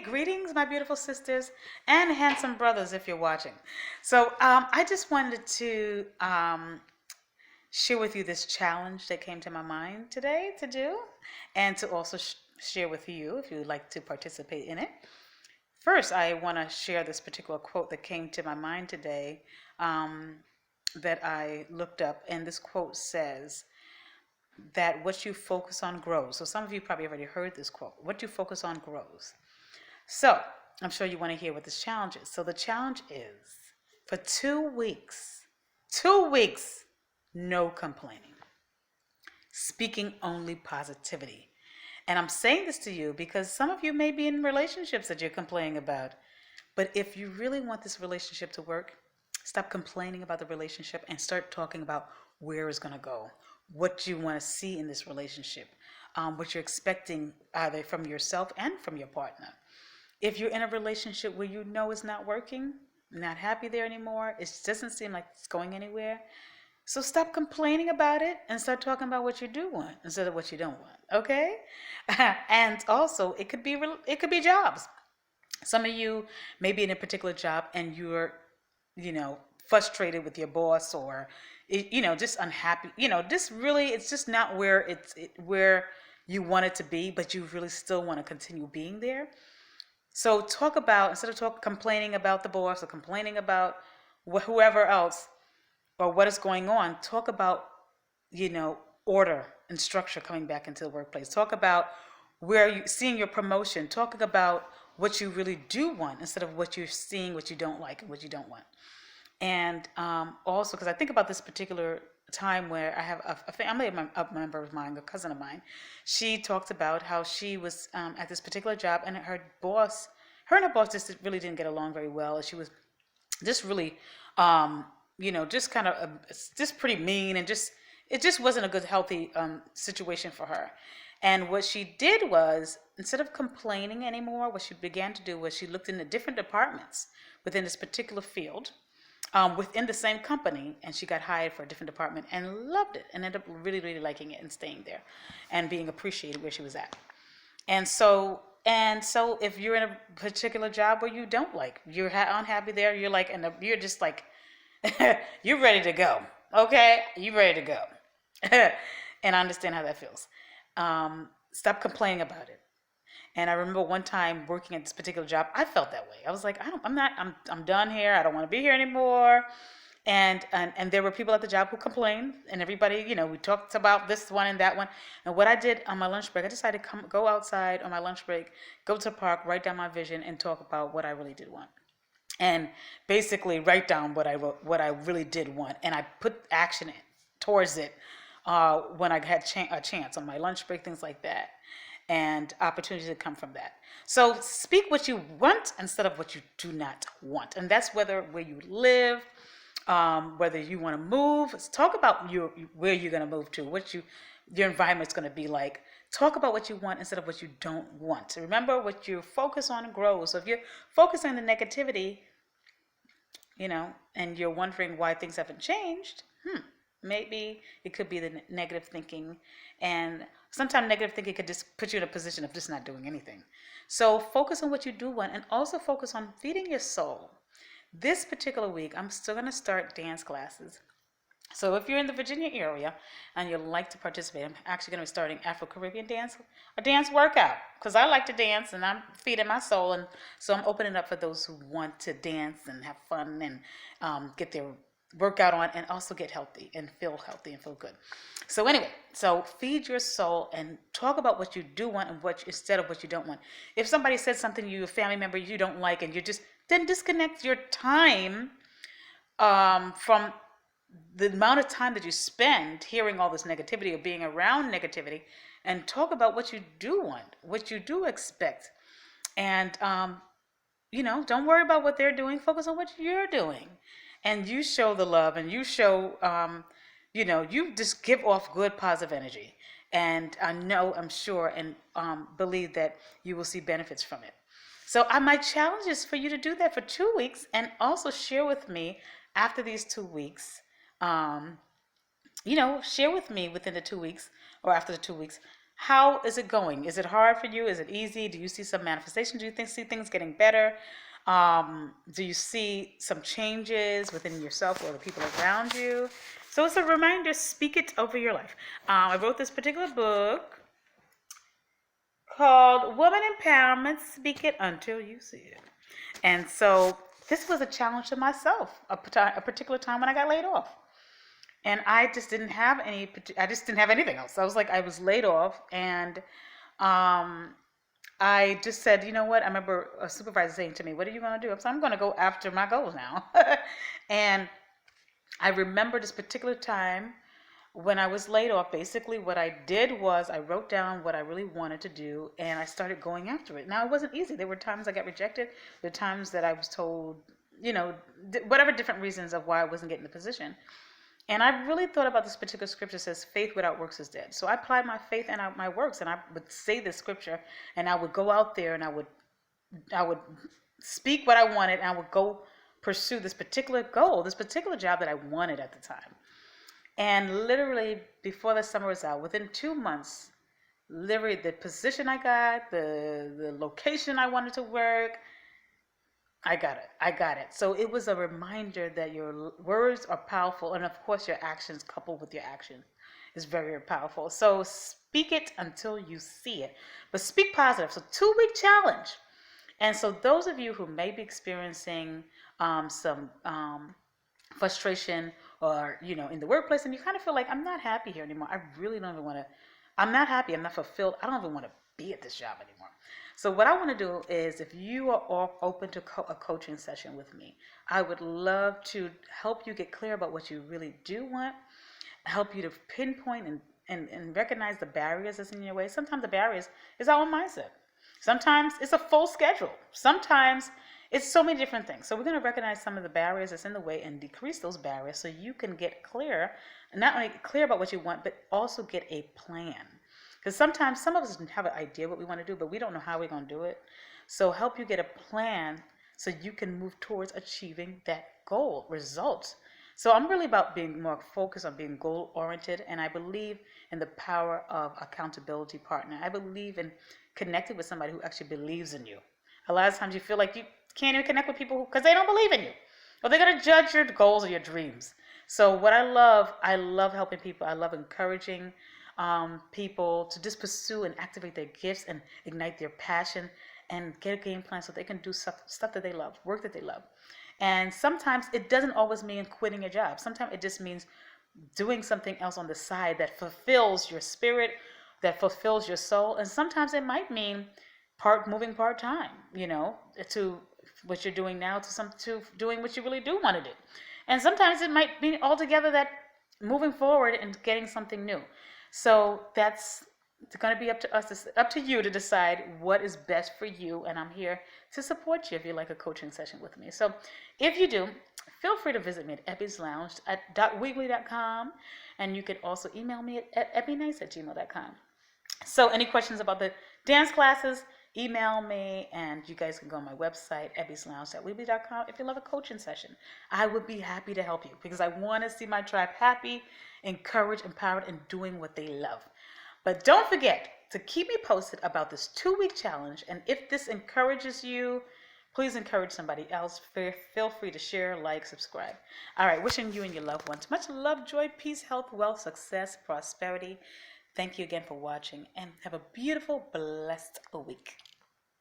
greetings, my beautiful sisters and handsome brothers, if you're watching. So, I just wanted to share with you this challenge that came to my mind today to do, and to also share with you if you would like to participate in it. First, I want to share this particular quote that came to my mind today um, that I looked up, and this quote says that what you focus on grows. So, some of you probably already heard this quote: what you focus on grows. So, I'm sure you want to hear what this challenge is. So, the challenge is for 2 weeks, no complaining, speaking only positivity. And I'm saying this to you because some of you may be in relationships that you're complaining about. But if you really want this relationship to work, stop complaining about the relationship and start talking about where it's going to go, what you want to see in this relationship, what you're expecting either from yourself and from your partner. If you're in a relationship where you know it's not working, not happy there anymore, it doesn't seem like it's going anywhere, so stop complaining about it and start talking about what you do want instead of what you don't want. Okay? And also, it could be jobs. Some of you may be in a particular job and you're, frustrated with your boss, or just unhappy. This really, it's just not where you want it to be, but you really still want to continue being there. So talk about, instead of complaining about the boss or complaining about whoever else or what is going on, talk about, order and structure coming back into the workplace. Talk about where you seeing your promotion. Talking about what you really do want instead of what you're seeing, what you don't like and what you don't want. And also, because I think about this particular time where I have a family member of mine, a cousin of mine. She talked about how she was at this particular job, and her and her boss just really didn't get along very well. She was just really, just kind of just pretty mean, and it just wasn't a good, healthy situation for her. And what she did was, instead of complaining anymore, what she began to do was she looked into different departments within this particular field, within the same company, and she got hired for a different department and loved it and ended up really, really liking it and staying there and being appreciated where she was at. And so if you're in a particular job where you don't like, you're unhappy there, you're like, and you're just like, you're ready to go. Okay, you're ready to go. And I understand how that feels. Stop complaining about it. And I remember one time working at this particular job, I felt that way. I was like, I'm done here. I don't want to be here anymore. And there were people at the job who complained, and everybody, we talked about this one and that one. And what I did on my lunch break, I decided to go outside on my lunch break, go to the park, write down my vision, and talk about what I really did want. And basically write down what I really did want, and I put action towards it when I had a chance on my lunch break, things like that, and opportunities that come from that. So speak what you want instead of what you do not want, and that's where you live, whether you want to move. Talk about where you're going to move to, your environment's going to be like. Talk about what you want instead of what you don't want. Remember, what you focus on grows. So if you're focusing on the negativity, and you're wondering why things haven't changed, maybe it could be the negative thinking. And sometimes negative thinking could just put you in a position of just not doing anything. So focus on what you do want, and also focus on feeding your soul. This particular week, I'm still going to start dance classes. So if you're in the Virginia area and you'd like to participate, I'm actually going to be starting Afro-Caribbean dance, a dance workout, because I like to dance and I'm feeding my soul. And so I'm opening up for those who want to dance and have fun and get their workout on, and also get healthy and feel good. So anyway, so feed your soul and talk about what you do want and instead of what you don't want. If somebody said something to you, a family member you don't like, and then disconnect your time from the amount of time that you spend hearing all this negativity or being around negativity, and talk about what you do want, what you do expect. And, don't worry about what they're doing. Focus on what you're doing. And you show the love, and you show, you just give off good, positive energy. And I'm sure, and believe that you will see benefits from it. So my challenge is for you to do that for 2 weeks, and also share with me after these 2 weeks. Share with me within the 2 weeks or after the 2 weeks How is it going? Is it hard for you? Is it easy? Do you see some manifestation? Do you see things getting better? Do you see some changes within yourself or the people around you? So it's a reminder, speak it over your life. I wrote this particular book called Woman Empowerment, Speak It Until You See It. And so this was a challenge to myself, a particular time when I got laid off. And I just didn't have anything else. I was laid off, and I just said, you know what? I remember a supervisor saying to me, "What are you going to do?" I said, "I'm going to go after my goals now." And I remember this particular time when I was laid off. Basically, what I did was I wrote down what I really wanted to do, and I started going after it. Now, it wasn't easy. There were times I got rejected. There were times that I was told, whatever different reasons of why I wasn't getting the position. And I really thought about this particular scripture. That says faith without works is dead. So I applied my faith and my works, and I would say this scripture, and I would go out there and I would speak what I wanted, and I would go pursue this particular goal, this particular job that I wanted at the time. And literally before the summer was out, within 2 months, literally the position I got, the location I wanted to work, I got it. So it was a reminder that your words are powerful, and of course your actions coupled with your actions is very, very powerful. So speak it until you see it, but speak positive. So 2-week challenge. And so those of you who may be experiencing some frustration, or in the workplace, and you kind of feel like, I'm not happy here anymore. I really don't even want to. I'm not happy. I'm not fulfilled. I don't even want to be at this job anymore. So what I want to do is, if you are all open to a coaching session with me, I would love to help you get clear about what you really do want, help you to pinpoint and recognize the barriers that's in your way. Sometimes the barriers is our own mindset. Sometimes it's a full schedule. Sometimes it's so many different things. So we're going to recognize some of the barriers that's in the way and decrease those barriers so you can get clear, not only clear about what you want, but also get a plan. Because sometimes some of us have an idea what we want to do, but we don't know how we're going to do it. So help you get a plan so you can move towards achieving that goal, results. So I'm really about being more focused on being goal-oriented, and I believe in the power of accountability partner. I believe in connecting with somebody who actually believes in you. A lot of times you feel like you can't even connect with people because they don't believe in you, or they're going to judge your goals or your dreams. So what I love helping people. I love encouraging people to just pursue and activate their gifts and ignite their passion and get a game plan so they can do stuff that they love, work that they love. And sometimes it doesn't always mean quitting your job. Sometimes it just means doing something else on the side that fulfills your spirit, that fulfills your soul. And sometimes it might mean moving part-time, to what you're doing now to doing what you really do want to do. And sometimes it might mean altogether that moving forward and getting something new. So that's going to be up to us, up to you to decide what is best for you. And I'm here to support you if you like a coaching session with me. So if you do, feel free to visit me at Ebby's Lounge at .weebly.com. And you can also email me at ebbynice@gmail.com. So any questions about the dance classes, email me, and you guys can go on my website, ebbyslounge.weebly.com. If you love a coaching session, I would be happy to help you because I want to see my tribe happy, encouraged, empowered, and doing what they love. But don't forget to keep me posted about this 2-week challenge. And if this encourages you, please encourage somebody else. Feel free to share, like, subscribe. All right, wishing you and your loved ones much love, joy, peace, health, wealth, success, prosperity. Thank you again for watching, and have a beautiful, blessed week.